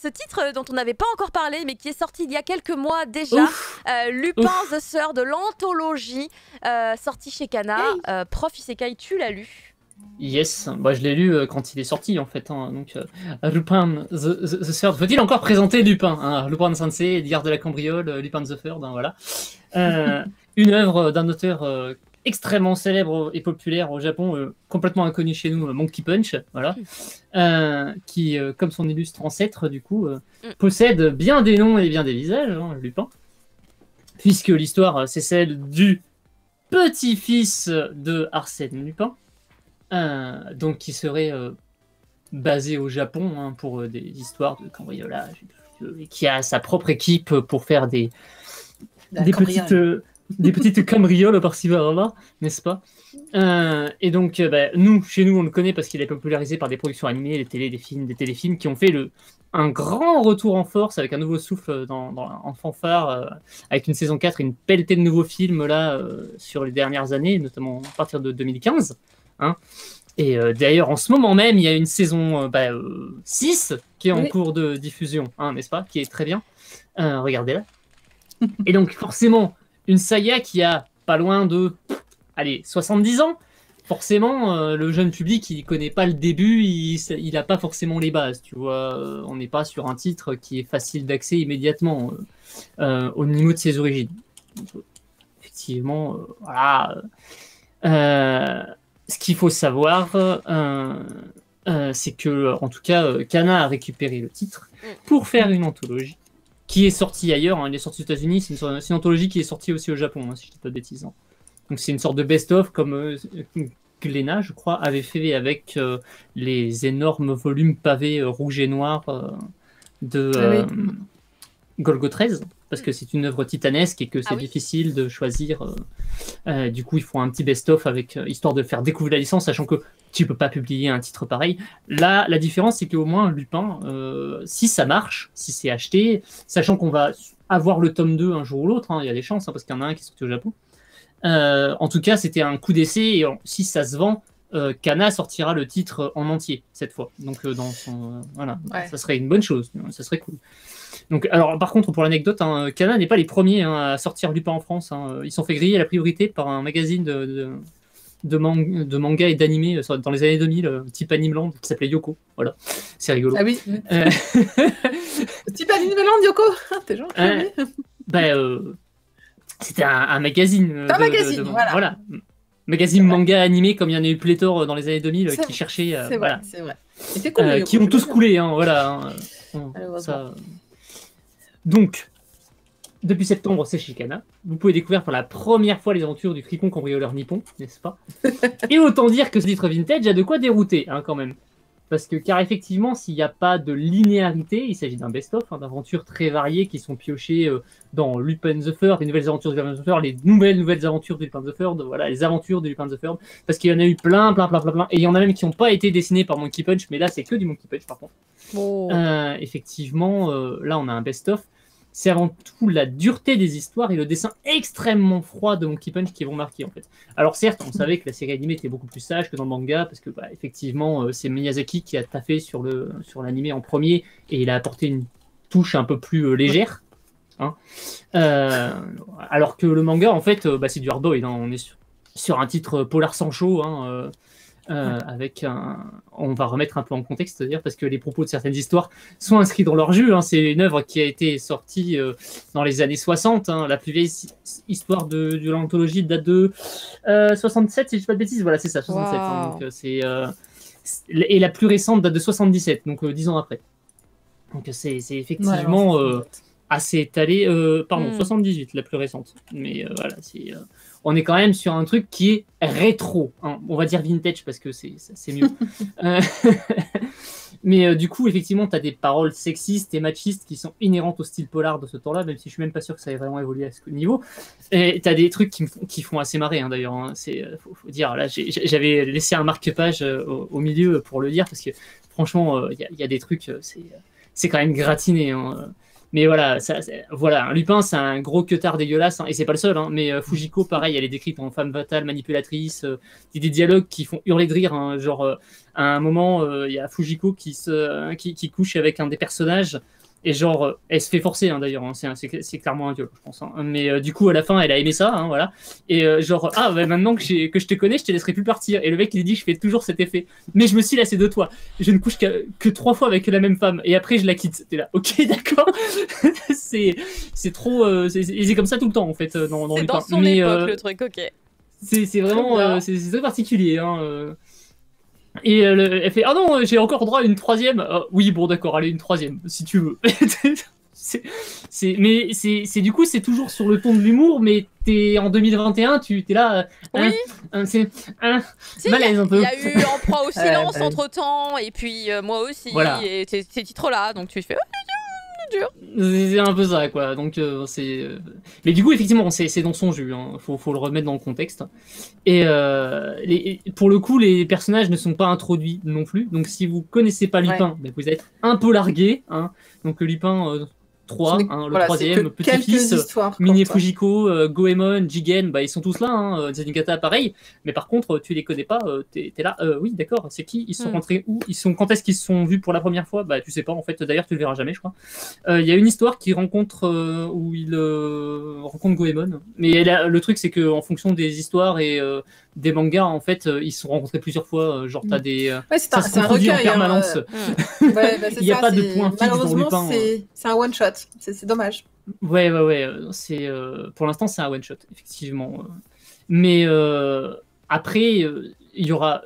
ce titre dont on n'avait pas encore parlé, mais qui est sorti il y a quelques mois déjà. Lupin the Third, de l'anthologie, sortie chez Kana. Prof Isekai, tu l'as lu? Yes, bah, je l'ai lu quand il est sorti en fait. Hein. Donc, Lupin the Third. Faut-il encore présenter Lupin, hein, Lupin Sensei, L'Art de la cambriole, Lupin the Third, hein, voilà. Une œuvre d'un auteur extrêmement célèbre et populaire au Japon, complètement inconnu chez nous, Monkey Punch, voilà, qui, comme son illustre ancêtre, du coup, possède bien des noms et bien des visages, hein, Lupin, puisque l'histoire, c'est celle du petit-fils de Arsène Lupin, donc qui serait basé au Japon hein, pour des histoires de cambriolage, et qui a sa propre équipe pour faire des petites cambrioles par-ci par-là, n'est-ce pas? Et donc, chez nous, on le connaît parce qu'il est popularisé par des productions animées, des téléfilms qui ont fait un grand retour en force avec un nouveau souffle en fanfare, avec une saison 4 et une pelletée de nouveaux films là, sur les dernières années, notamment à partir de 2015. Hein. Et d'ailleurs, en ce moment même, il y a une saison 6 qui est en cours de diffusion, hein, n'est-ce pas? Qui est très bien. Regardez-la. Et donc, forcément, une saga qui a pas loin de 70 ans, forcément, le jeune public, il connaît pas le début, il n'a pas forcément les bases, tu vois. On n'est pas sur un titre qui est facile d'accès immédiatement au niveau de ses origines. Donc, effectivement, voilà. Ce qu'il faut savoir, c'est que, en tout cas, Kana a récupéré le titre pour faire une anthologie qui est sortie ailleurs. Hein, elle est sortie aux États-Unis. C'est une anthologie qui est sortie aussi au Japon, hein, si je ne dis pas de bêtises. Hein. Donc, c'est une sorte de best-of comme Glénat, je crois, avait fait avec les énormes volumes pavés rouge et noir de Golgo 13. Parce que c'est une œuvre titanesque et que c'est difficile de choisir. Du coup, ils font un petit best-of avec histoire de faire découvrir la licence, sachant que tu peux pas publier un titre pareil. Là, la différence, c'est qu'au moins, Lupin, si ça marche, si c'est acheté, sachant qu'on va avoir le tome 2 un jour ou l'autre, hein, il y a des chances, hein, parce qu'il y en a un qui est sorti au Japon. En tout cas, c'était un coup d'essai, et si ça se vend, Kana sortira le titre en entier, cette fois. Donc, dans son... voilà, ça serait une bonne chose, ça serait cool. Donc, alors, par contre, pour l'anecdote, hein, Kana n'est pas les premiers hein, à sortir Lupin en France. Hein. Ils sont fait griller à la priorité par un magazine de manga et d'animé dans les années 2000, type Animeland, qui s'appelait Yoko. Voilà, c'est rigolo. Ah oui. Type Animeland, Yoko. T'es gentil. C'était un magazine. Un magazine, voilà. Magazine manga animé, comme il y en a eu pléthore dans les années 2000, qui cherchaient. C'est vrai, voilà. c'est vrai. C'était cool, Yoko, qui ont tous coulé, hein, voilà. Donc, depuis septembre, c'est chez Kana. Vous pouvez découvrir pour la première fois les aventures du fripon cambrioleur nippon, n'est-ce pas? Et autant dire que ce titre vintage a de quoi dérouter, hein, quand même. Car effectivement, s'il n'y a pas de linéarité, il s'agit d'un best-of, hein, d'aventures très variées qui sont piochées dans Lupin the Third, les nouvelles aventures de Lupin the Third, les nouvelles aventures de Lupin the Third, voilà, les aventures de Lupin the Third, parce qu'il y en a eu plein, et il y en a même qui n'ont pas été dessinés par Monkey Punch, mais là c'est que du Monkey Punch par contre. Effectivement, là on a un best-of. C'est avant tout la dureté des histoires et le dessin extrêmement froid de Monkey Punch qui vont marquer en fait. Alors certes, on savait que la série animée était beaucoup plus sage que dans le manga parce que effectivement, c'est Miyazaki qui a taffé sur l'animé en premier et il a apporté une touche un peu plus légère. Hein. Alors que le manga en fait, c'est du hard boiled. Hein. On est sur un titre polar sans chaud. Hein, avec on va remettre un peu en contexte, c'est-à-dire parce que les propos de certaines histoires sont inscrits dans leur jus. Hein. C'est une œuvre qui a été sortie dans les années 60. Hein. La plus vieille histoire de l'anthologie date de 67, si je ne dis pas de bêtises. Voilà, c'est ça, 67. Wow. Hein. Donc, et la plus récente date de 77, donc 10 ans après. Donc c'est effectivement assez étalé. 78, la plus récente. Mais voilà, on est quand même sur un truc qui est rétro. Hein. On va dire vintage parce que c'est mieux. Mais du coup, effectivement, tu as des paroles sexistes et machistes qui sont inhérentes au style polar de ce temps-là, même si je suis même pas sûr que ça ait vraiment évolué à ce niveau. Et tu as des trucs qui font assez marrer, hein, d'ailleurs. Hein. Faut dire, là, j'avais laissé un marque-page au milieu pour le dire, parce que franchement, il y a des trucs, c'est quand même gratiné. Hein. Mais voilà, voilà, Lupin, c'est un gros queutard dégueulasse, hein, et c'est pas le seul, hein, mais Fujiko, pareil, elle est décrite en femme fatale, manipulatrice, il y a des dialogues qui font hurler de rire, hein, genre, à un moment, il y a Fujiko qui couche avec un des personnages, et genre, elle se fait forcer, hein, d'ailleurs, hein, c'est clairement un viol, je pense, hein, mais du coup, à la fin, elle a aimé ça, hein, voilà, et genre, ah, bah, maintenant que je te connais, je te laisserai plus partir, et le mec, il dit, je fais toujours cet effet, mais je me suis lassé de toi, je ne couche que 3 fois avec la même femme, et après, je la quitte, t'es là, ok, d'accord, c'est trop, c'est comme ça tout le temps, en fait, dans C'est Lupin. dans son époque, le truc, ok. C'est vraiment, c'est très particulier, hein, et elle fait ah non, j'ai encore droit à une troisième. Oui, bon d'accord, allez, une troisième si tu veux. Mais c'est du coup c'est toujours sur le ton de l'humour, mais t'es en 2021, tu t'es là. Oui. C'est Si, malaise un peu. Il y a eu En proie au silence entre temps, et puis moi aussi, voilà. et ces titres-là, donc tu fais. C'est un peu ça, quoi. Donc, mais du coup, effectivement, c'est dans son jus. Hein. Faut le remettre dans le contexte. Et pour le coup, les personnages ne sont pas introduits non plus. Donc, si vous connaissez pas Lupin, ben, vous êtes un peu largué. Hein. Donc, Lupin 3, hein, le troisième, petit-fils, Mine Fujiko, Goemon, Jigen, bah, ils sont tous là. Hein, Zenigata, pareil. Mais par contre, tu les connais pas. T'es là. Oui, d'accord. C'est qui? Ils sont rentrés où? Quand est-ce qu'ils se sont vus pour la première fois? Bah, tu sais pas. En fait, d'ailleurs, tu le verras jamais, je crois. Il y a une histoire qui rencontre où il rencontre Goemon. Mais le truc, c'est que en fonction des histoires et des mangas, en fait, ils se sont rencontrés plusieurs fois. Genre, t'as des. C'est un recueil en permanence. Ouais, il n'y a pas de point fixe dans Lupin. C'est un one shot. C'est dommage. Ouais. C'est pour l'instant, c'est un one shot, effectivement. Mais après, il y aura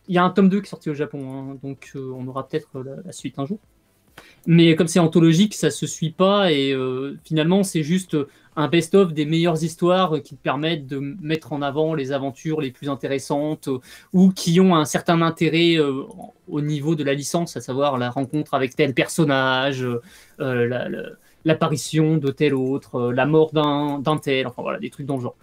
il y a un tome 2 qui est sorti au Japon, hein, donc on aura peut-être la suite un jour. Mais comme c'est anthologique, ça se suit pas et finalement c'est juste un best-of des meilleures histoires qui te permettent de mettre en avant les aventures les plus intéressantes ou qui ont un certain intérêt au niveau de la licence, à savoir la rencontre avec tel personnage, l'apparition de tel autre, la mort d'un tel, enfin voilà, des trucs dans le genre.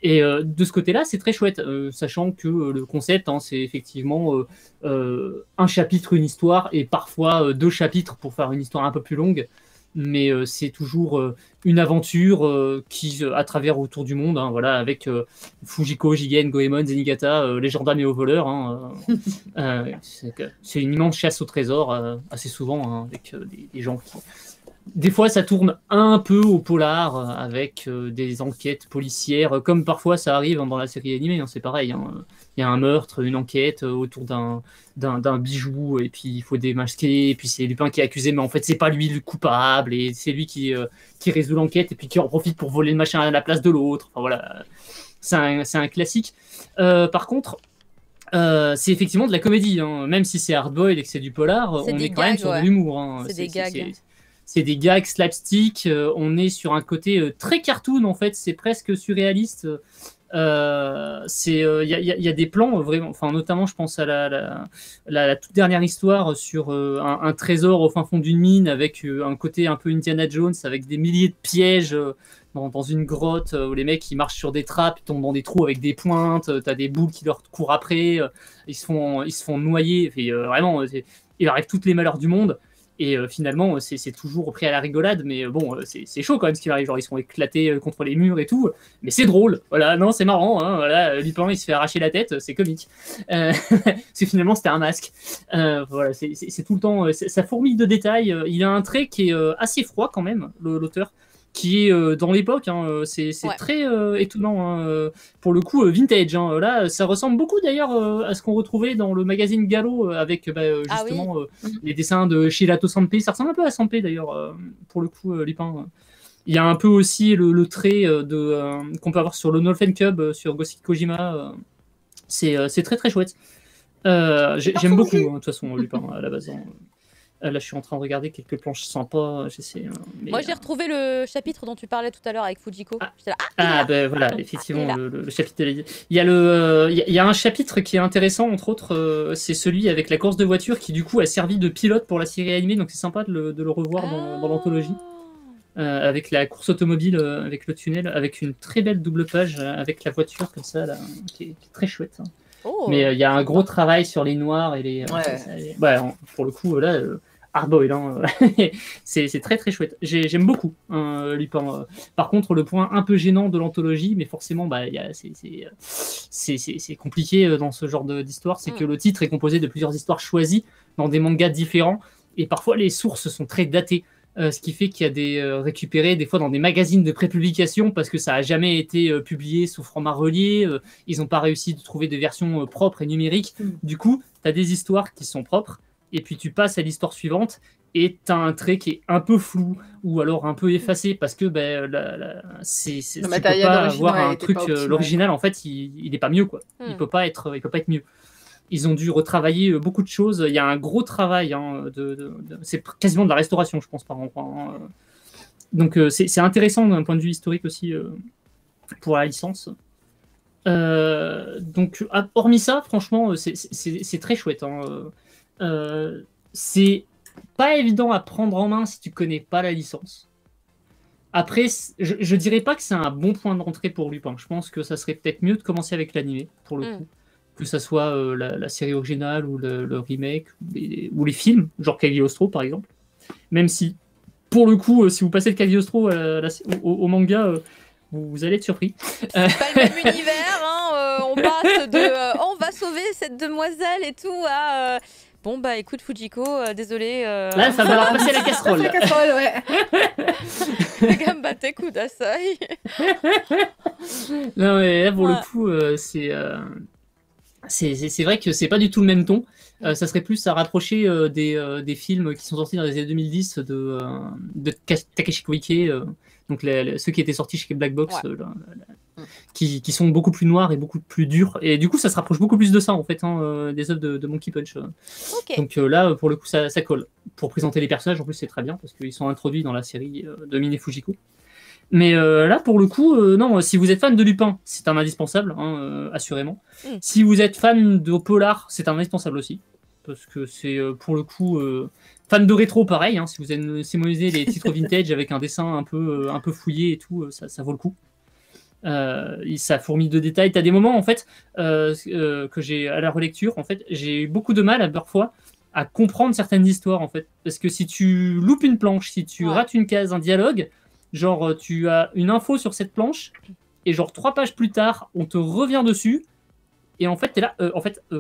Et de ce côté-là, c'est très chouette, sachant que le concept, hein, c'est effectivement un chapitre, une histoire, et parfois 2 chapitres pour faire une histoire un peu plus longue. Mais c'est toujours une aventure qui, à travers autour du monde, hein, voilà, avec Fujiko, Jigen, Goemon, Zenigata, les gendarmes et aux voleurs. Hein, c'est une immense chasse au trésor, assez souvent, hein, avec des gens qui... Des fois, ça tourne un peu au polar avec des enquêtes policières, comme parfois ça arrive dans la série animée. Hein, c'est pareil. Hein. Il y a un meurtre, une enquête autour d'un bijou, et puis il faut démasquer. Et puis c'est Lupin qui est accusé, mais en fait c'est pas lui le coupable, et c'est lui qui résout l'enquête, et puis qui en profite pour voler le machin à la place de l'autre. Enfin voilà, c'est un classique. Par contre. C'est effectivement de la comédie, hein. Même si c'est hardboiled et que c'est du polar, on est quand même sur de l'humour. Hein. C'est des gags. C'est des gags slapstick, on est sur un côté très cartoon en fait, c'est presque surréaliste. Il y a des plans vraiment, enfin notamment je pense à la toute dernière histoire sur un trésor au fin fond d'une mine avec un côté un peu Indiana Jones avec des milliers de pièges dans une grotte où les mecs ils marchent sur des trappes, ils tombent dans des trous avec des pointes, t'as des boules qui leur courent après, ils se font noyer, et, vraiment il arrive toutes les malheurs du monde. Et finalement, c'est toujours pris à la rigolade, mais bon, c'est chaud quand même ce qui arrive. Genre, ils sont éclatés contre les murs et tout, mais c'est drôle. Voilà, non, c'est marrant. Hein, voilà, Lupin, il se fait arracher la tête, c'est comique. C'est finalement, c'était un masque. Voilà, c'est tout le temps, ça fourmille de détails. Il a un trait qui est assez froid quand même, l'auteur, qui est dans l'époque. Hein, c'est très étonnant. Hein, pour le coup, vintage. Hein, là, ça ressemble beaucoup d'ailleurs à ce qu'on retrouvait dans le magazine Gallo avec justement les dessins de Shirato Sanpei. Ça ressemble un peu à Sanpei d'ailleurs, pour le coup, Lupin. Il y a un peu aussi le trait qu'on peut avoir sur le Nolfen Cub, sur Ghost Kojima. C'est très très chouette. J'aime beaucoup, de toute façon, Lupin à la base. Hein. Là, je suis en train de regarder quelques planches sympas. Moi, j'ai retrouvé le chapitre dont tu parlais tout à l'heure avec Fujiko. Ben voilà, effectivement, le chapitre. Il y a un chapitre qui est intéressant, entre autres, c'est celui avec la course de voiture qui, du coup, a servi de pilote pour la série animée. Donc, c'est sympa de le revoir dans l'anthologie. Avec la course automobile, avec le tunnel, avec une très belle double page avec la voiture comme ça, là, qui est très chouette. Hein. Mais il y a un gros travail sur les noirs et les. Pour le coup, là, hard-boiled. Hein. C'est très très chouette. J'aime beaucoup Lupin. Par contre, le point un peu gênant de l'anthologie, mais forcément, bah, c'est compliqué dans ce genre d'histoire, c'est que le titre est composé de plusieurs histoires choisies dans des mangas différents, et parfois les sources sont très datées. Ce qui fait qu'il y a des récupérés des fois dans des magazines de prépublication parce que ça n'a jamais été publié sous format relié. Ils n'ont pas réussi de trouver des versions propres et numériques. Du coup, tu as des histoires qui sont propres et puis tu passes à l'histoire suivante et tu as un trait qui est un peu flou ou alors un peu effacé parce que tu peux pas avoir un truc. L'original, en fait, il n'est pas mieux, quoi. Il peut pas être mieux. Ils ont dû retravailler beaucoup de choses. Il y a un gros travail. C'est quasiment de la restauration, je pense, par endroit. Donc, c'est intéressant d'un point de vue historique aussi pour la licence. Donc, hormis ça, franchement, c'est très chouette. C'est pas évident à prendre en main si tu connais pas la licence. Après, je dirais pas que c'est un bon point d'entrée pour Lupin. Je pense que ça serait peut-être mieux de commencer avec l'animé, pour le coup. Que ça soit la série originale ou le remake ou les films, genre Cagliostro par exemple. Même si, pour le coup, si vous passez de Cagliostro au manga, vous allez être surpris. C'est pas le même univers, hein, on passe de on va sauver cette demoiselle et tout à bon bah écoute Fujiko, désolé. Là, ça va leur passer la casserole. La casserole, ouais. Gambate kudasai. Non, mais là, pour le coup, c'est vrai que c'est pas du tout le même ton. Ça serait plus à rapprocher des films qui sont sortis dans les années 2010 de Takashi Koike, donc ceux qui étaient sortis chez Black Box, qui sont beaucoup plus noirs et beaucoup plus durs. Et du coup, ça se rapproche beaucoup plus de ça, en fait, des œuvres de Monkey Punch. Donc là, pour le coup, ça colle. Pour présenter les personnages, en plus, c'est très bien, parce qu'ils sont introduits dans la série de Mine Fujiko. Mais là, pour le coup, non, si vous êtes fan de Lupin, c'est un indispensable, assurément. Si vous êtes fan de Polar, c'est un indispensable aussi. Parce que c'est, pour le coup, fan de rétro, pareil. Si vous aimez les titres vintage avec un dessin un peu fouillé et tout, ça vaut le coup. Ça fourmille de détails. T'as des moments, en fait, que j'ai, à la relecture, en fait, j'ai eu beaucoup de mal, parfois, à comprendre certaines histoires, en fait. Parce que si tu loupes une planche, si tu rates une case, un dialogue, genre, tu as une info sur cette planche, et genre 3 pages plus tard, on te revient dessus, et en fait, t'es là,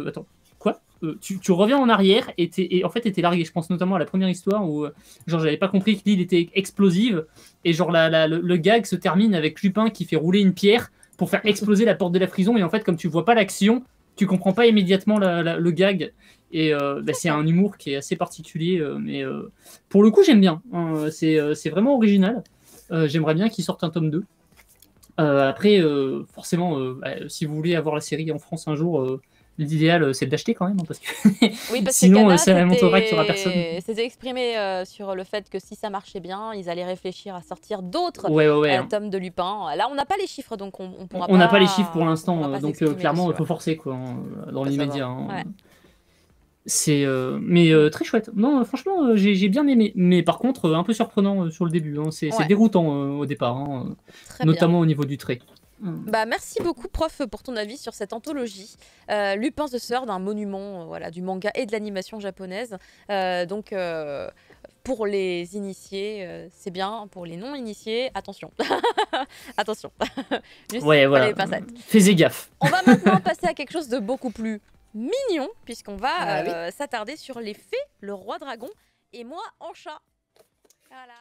attends, quoi tu reviens en arrière, et en fait, t'étais largué. Je pense notamment à la première histoire où, genre, j'avais pas compris que l'île était explosive, et genre, le gag se termine avec Lupin qui fait rouler une pierre pour faire exploser la porte de la prison, et en fait, comme tu vois pas l'action, tu comprends pas immédiatement le gag, et c'est un humour qui est assez particulier, mais pour le coup, j'aime bien. C'est vraiment original. J'aimerais bien qu'il sorte un tome 2. Après, forcément, si vous voulez avoir la série en France un jour, l'idéal, c'est de l'acheter quand même, parce que oui, parce sinon, que ça montrera qu'il n'y aura personne. C'était exprimé sur le fait que si ça marchait bien, ils allaient réfléchir à sortir d'autres tomes de Lupin. Là, on n'a pas les chiffres, donc on pourra pas... On n'a pas les chiffres pour l'instant, donc clairement, il faut forcer, quoi, dans l'immédiat. Mais très chouette. Non, franchement, j'ai bien aimé. Mais par contre, un peu surprenant sur le début. C'est déroutant au départ, notamment au niveau du trait. Bah, merci beaucoup, prof, pour ton avis sur cette anthologie. Lupin the Third, un monument du manga et de l'animation japonaise. Donc, pour les initiés, c'est bien. Pour les non-initiés, attention. Attention. Juste les pincettes. Fais gaffe. On va maintenant passer à quelque chose de beaucoup plus mignon, puisqu'on va s'attarder sur les fées, le roi dragon et moi en chat. Voilà.